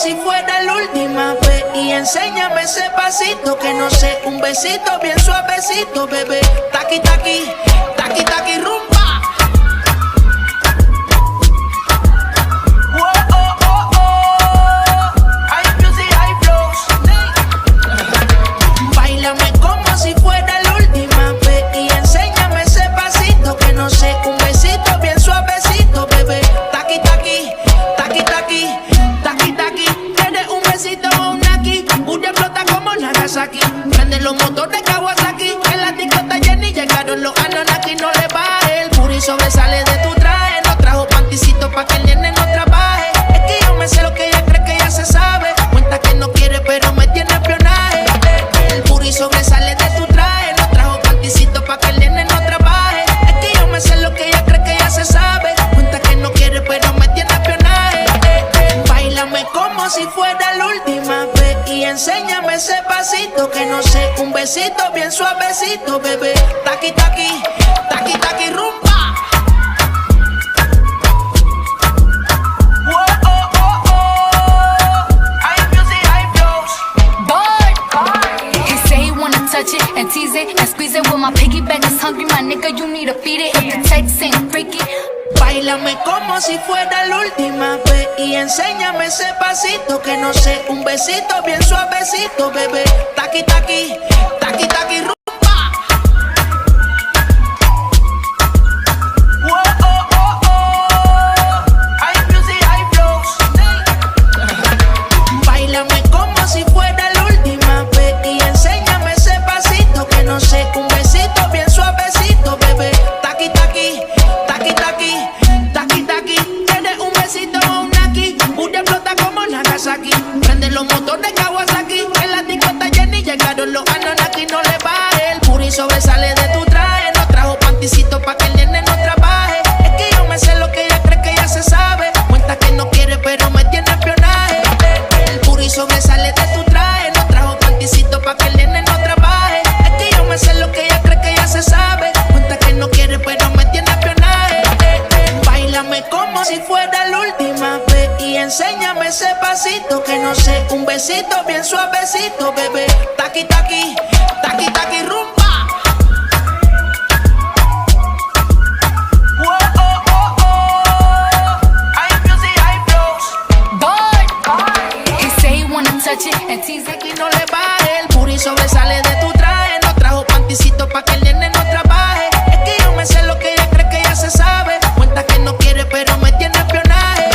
si fuera la última vez. Y enséñame ese pasito que no sé, un besito bien suavecito, bebé. Taqui, taqui, taqui, taqui, rumba. Aquí. Prende los motores Kawasaki. En la discota Jenny llegaron los Ananaki. No le baje, el puri sobresale de tu traje. No trajo panticito pa' que el nene no trabaje. Es que yo me sé lo que ella cree que ya se sabe. Cuenta que no quiere pero me tiene espionaje. El puri sobresale de tu traje. No trajo panticito pa' que el nene no trabaje. Es que yo me sé lo que ella cree que ya se sabe. Cuenta que no quiere pero me tiene espionaje. Báilame como si fuera la última vez. Y enséñame ese pasito que no sé, un besito bien suavecito, bebé. Taqui, taqui, taqui, taqui, rumba. Touch it and tease it and squeeze it. When my piggyback is hungry, my nigga, you need to feed it. If the text ain't freaky, báilame como si fuera la última vez. Y enséñame ese pasito que no sé, un besito bien suavecito, bebé. Taqui, taqui, taqui, taqui, rumba. Báilame como si fuera la última vez. Y enséñame ese pasito que no sé, un besito bien suavecito, bebé. Taqui, taqui, taqui, taqui, taqui, taqui. Tienes un besito o un aquí. Una explota como Nagasaki. Prende los motores Kawasaki. En la discota Jenny llegaron los Ananaki. No le baje, el puri sobresale de tu traje. No trajo panticito pa' que el nene no trabaje. Es que yo me sé lo que ella cree que ya se sabe. Cuenta que no quiere pero me tiene espionaje. El puri sobresale de tu traje. No trajo panticito pa' que el nene no trabaje. Es que yo me sé lo que ella cree que ya se sabe. Cuenta que no quiere pero me tiene espionaje. Báilame como si fuera la última vez. Y enséñame ese pasito que no sé, un besito bien suavecito, bebé. Taqui, taqui, taqui, taqui, rumba. touch it and tease it. Y no le baje, el puri sobresale de tu traje. No trajo panticito pa' que el nene no trabaje. Es que yo me sé lo que ella cree que ya se sabe. Cuenta que no quiere pero me tiene espionaje.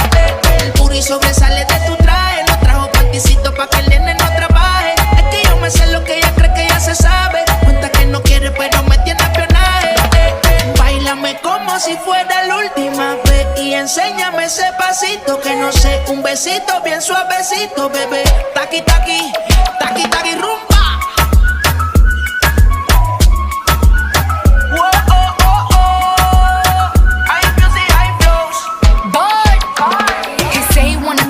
El puri sobresale de tu traje. No trajo panticito pa' que el nene no trabaje. Es que yo me sé lo que ella cree que ya se sabe. Cuenta que no quiere pero me tiene espionaje. Báilame como si fuera la última vez. Y enséñame ese pasito que no sé, un besito bien suavecito, bebé. Taqui, taqui, taqui, taqui, rumba.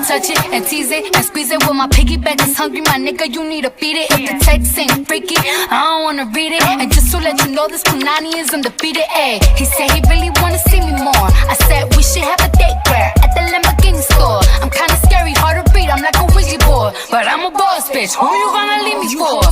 Touch it and tease it and squeeze it. When my piggyback is hungry, my nigga, you need to feed it. If the text ain't freaky, I don't wanna read it. And just to let you know, this Punani is undefeated. Ayy, he said he really wanna see me more. I said we should have a date where at the Lamborghini store. I'm kinda scary, hard to read, I'm like a Ouija board, but I'm a boss bitch. Who you gonna leave me for?